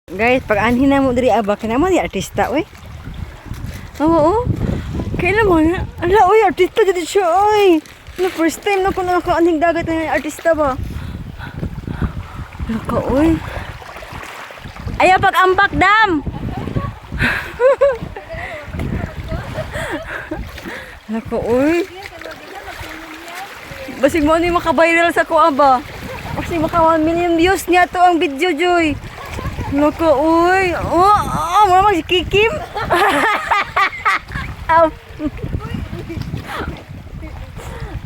Guys, pag anhin na mo diri aba kana mo di artista oy. Oo. Kailan mo na? Ala oy, artista jud siya oy. No first time na ko nakaaning dagat na artista ba. Naka oy. Ayaw pag ambak dam. Naka oy. Basig mo ni maka-viral sa ko aba. Kasi maka 1 million views niya to ang video joy. Naka uy. Mama si Kikim.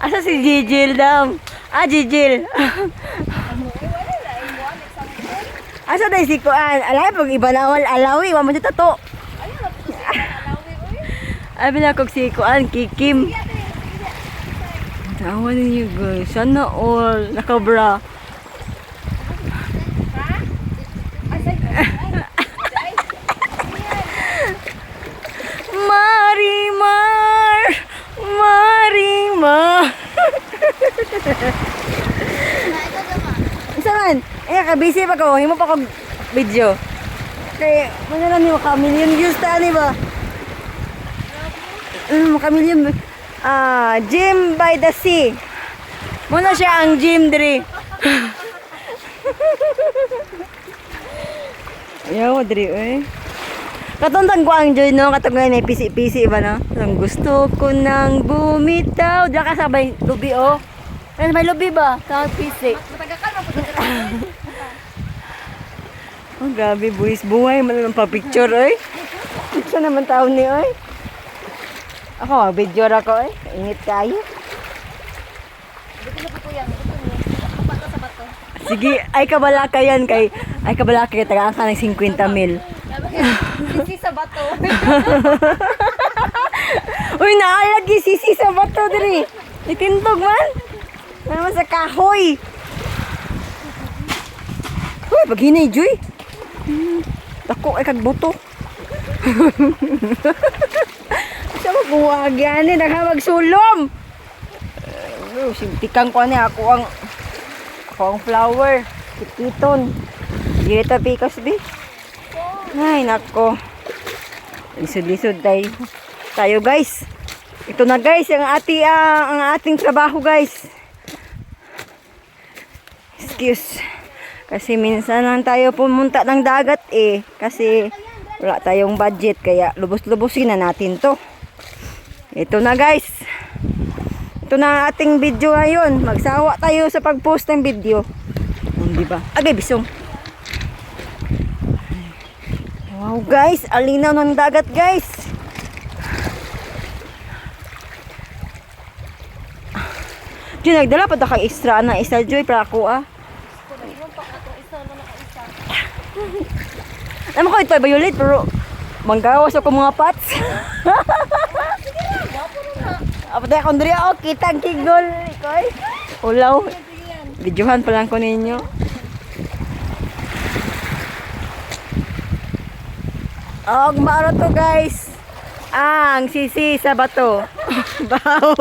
Asa si Jijil dam? Jijil. Asa dai si Kuan? Alay pag iba na wal alawi, wa man tato. Abi na kog si Kuan Kikim. Tawa niyo guys. Sana all nakabra. Marimar. Saan? Kabisi pa ko. Himo pa ko video. Kaya, ano lang yung maka-million views ta, di ba? Maka-million. Gym by the sea. Muna siya ang gym diri. Ayaw, diri, eh. Katundang ko ang joy, no? Katungay na pisi-pisi ba, no? Ang gusto ko nang bumitaw. Diyan ka sabay lubi, oh. Ano may lubi ba? Kahit pisi. Oh, grabe, buwis buhay. Malamang pa-picture, oy. Saan naman taon ni, oy? Ako, video ako, oy. Ingit kayo. Sige, ay kabalaka yan kay... Ay kabalaka kay tagaan ka ng 50 mil. Sisi sa bato. Uy, naalagi sisi sa bato diri. Itintog man. Naman sa kahoy. Uy, pag hinay, Joy. Dako ay kagbuto. Sa magbuwag yan eh, naghamag sulom. Simtikang ko niya ako ang flower. Kikiton. Dito pikas di. Ay, nako. Lisod-lisod tayo guys. Ito na guys, ang ating trabaho guys. Excuse. Kasi minsan lang tayo pumunta ng dagat eh. Kasi wala tayong budget. Kaya lubos-lubosin na natin to. Ito na guys. Ito na ating video ngayon. Magsawa tayo sa pag-post ng video. Hindi ba? Agay, bisong. Wow guys, alinaw ng dagat guys. Diyan nagdala pa kang extra na isa Joy para ako ah. Alam ko ito ay violet pero manggawas ako mga pots. Apatay akong diri oh, kita ang kigol ikoy. Ulaw. Videohan pa lang ko ninyo. Og maro to guys. Ang sisi sa bato. Baw.